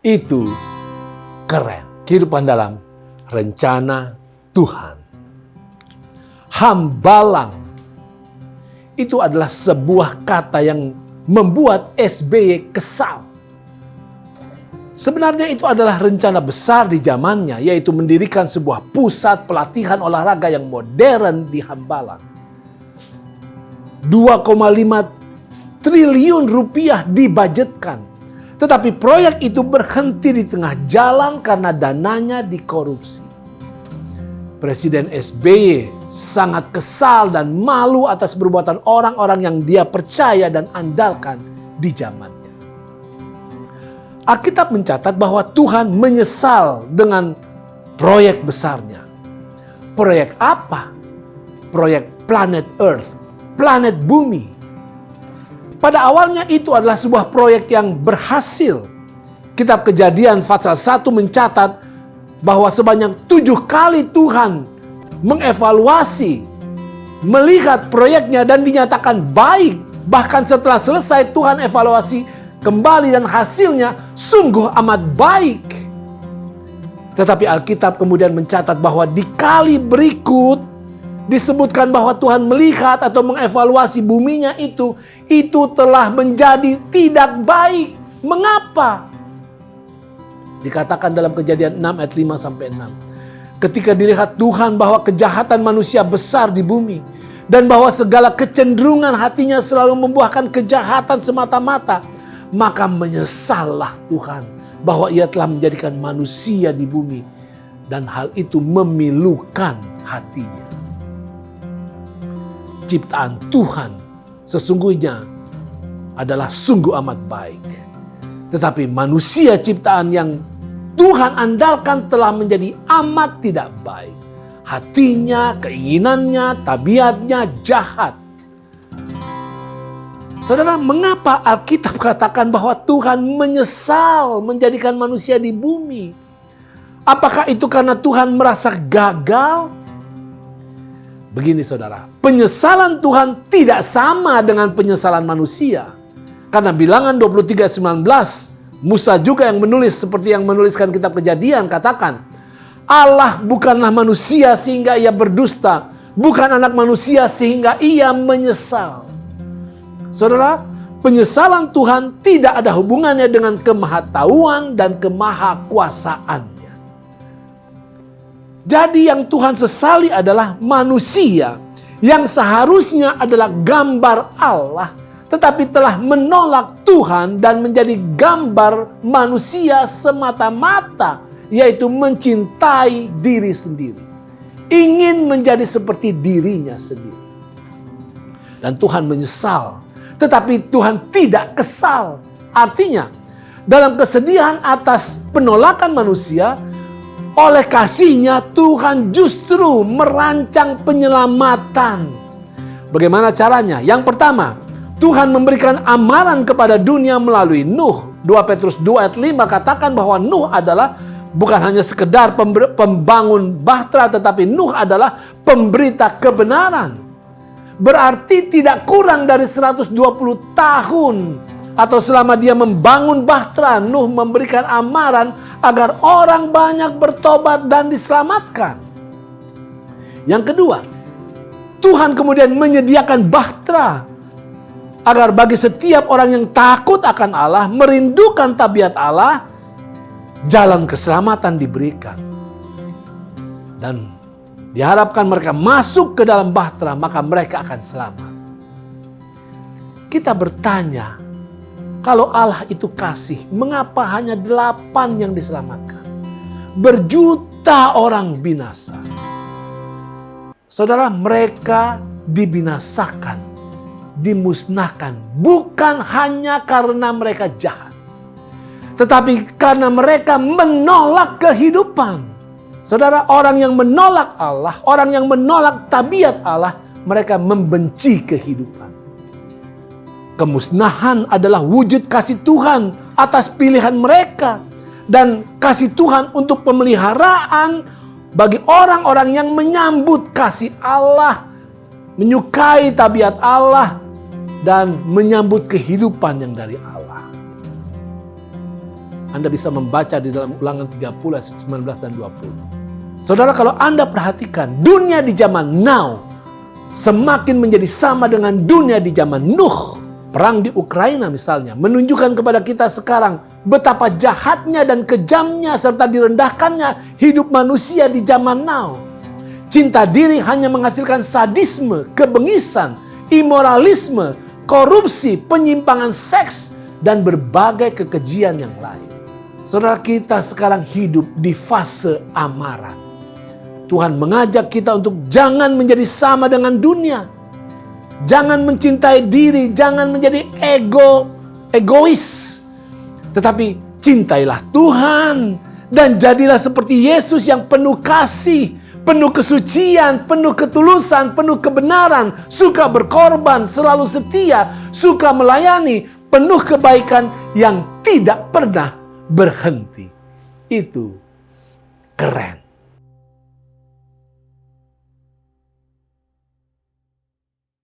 Itu keren. Kehidupan dalam rencana Tuhan. Hambalang. Itu adalah sebuah kata yang membuat SBY kesal. Sebenarnya itu adalah rencana besar di zamannya, yaitu mendirikan sebuah pusat pelatihan olahraga yang modern di Hambalang. 2,5 triliun rupiah dibajetkan. Tetapi proyek itu berhenti di tengah jalan karena dananya dikorupsi. Presiden SBY sangat kesal dan malu atas perbuatan orang-orang yang dia percaya dan andalkan di zamannya. Alkitab mencatat bahwa Tuhan menyesal dengan proyek besarnya. Proyek apa? Proyek planet Earth, planet bumi. Pada awalnya itu adalah sebuah proyek yang berhasil. Kitab Kejadian pasal 1 mencatat bahwa sebanyak 7 kali Tuhan mengevaluasi, melihat proyeknya dan dinyatakan baik. Bahkan setelah selesai Tuhan evaluasi kembali dan hasilnya sungguh amat baik. Tetapi Alkitab kemudian mencatat bahwa di kali berikut disebutkan bahwa Tuhan melihat atau mengevaluasi buminya itu telah menjadi tidak baik. Mengapa? Dikatakan dalam Kejadian 6 ayat 5 sampai 6. Ketika dilihat Tuhan bahwa kejahatan manusia besar di bumi dan bahwa segala kecenderungan hatinya selalu membuahkan kejahatan semata-mata, maka menyesallah Tuhan bahwa ia telah menjadikan manusia di bumi dan hal itu memilukan hatinya. Ciptaan Tuhan sesungguhnya adalah sungguh amat baik. Tetapi manusia ciptaan yang Tuhan andalkan telah menjadi amat tidak baik. Hatinya, keinginannya, tabiatnya jahat. Saudara, mengapa Alkitab katakan bahwa Tuhan menyesal menjadikan manusia di bumi? Apakah itu karena Tuhan merasa gagal? Begini saudara, penyesalan Tuhan tidak sama dengan penyesalan manusia. Karena bilangan 23:19, Musa juga yang menulis seperti yang menuliskan kitab Kejadian katakan, Allah bukanlah manusia sehingga ia berdusta, bukan anak manusia sehingga ia menyesal. Saudara, penyesalan Tuhan tidak ada hubungannya dengan kemahatauan dan kemahakuasaannya. Jadi yang Tuhan sesali adalah manusia yang seharusnya adalah gambar Allah, tetapi telah menolak Tuhan dan menjadi gambar manusia semata-mata, yaitu mencintai diri sendiri. Ingin menjadi seperti dirinya sendiri. Dan Tuhan menyesal, tetapi Tuhan tidak kesal. Artinya, dalam kesedihan atas penolakan manusia, oleh kasih-Nya Tuhan justru merancang penyelamatan. Bagaimana caranya? Yang pertama, Tuhan memberikan amaran kepada dunia melalui Nuh. 2 Petrus 2 ayat 5 katakan bahwa Nuh adalah bukan hanya sekedar pembangun bahtera, tetapi Nuh adalah pemberita kebenaran. Berarti tidak kurang dari 120 tahun atau selama dia membangun bahtera, Nuh memberikan amaran agar orang banyak bertobat dan diselamatkan. Yang kedua, Tuhan kemudian menyediakan bahtera agar bagi setiap orang yang takut akan Allah, merindukan tabiat Allah, jalan keselamatan diberikan. Dan diharapkan mereka masuk ke dalam bahtera, maka mereka akan selamat. Kita bertanya, kalau Allah itu kasih, mengapa hanya 8 yang diselamatkan? Berjuta orang binasa. Saudara, mereka dibinasakan, dimusnahkan, bukan hanya karena mereka jahat, tetapi karena mereka menolak kehidupan. Saudara, orang yang menolak Allah, orang yang menolak tabiat Allah, mereka membenci kehidupan. Kemusnahan adalah wujud kasih Tuhan atas pilihan mereka. Dan kasih Tuhan untuk pemeliharaan bagi orang-orang yang menyambut kasih Allah, menyukai tabiat Allah, dan menyambut kehidupan yang dari Allah. Anda bisa membaca di dalam Ulangan 30 ayat 19 dan 20. Saudara, kalau Anda perhatikan, dunia di zaman now semakin menjadi sama dengan dunia di zaman Nuh. Perang di Ukraina misalnya menunjukkan kepada kita sekarang betapa jahatnya dan kejamnya serta direndahkannya hidup manusia di zaman now. Cinta diri hanya menghasilkan sadisme, kebengisan, imoralisme, korupsi, penyimpangan seks, dan berbagai kekejian yang lain. Saudara, kita sekarang hidup di fase amarah. Tuhan mengajak kita untuk jangan menjadi sama dengan dunia. Jangan mencintai diri, jangan menjadi egois. Tetapi cintailah Tuhan dan jadilah seperti Yesus yang penuh kasih, penuh kesucian, penuh ketulusan, penuh kebenaran, suka berkorban, selalu setia, suka melayani, penuh kebaikan yang tidak pernah berhenti. Itu keren.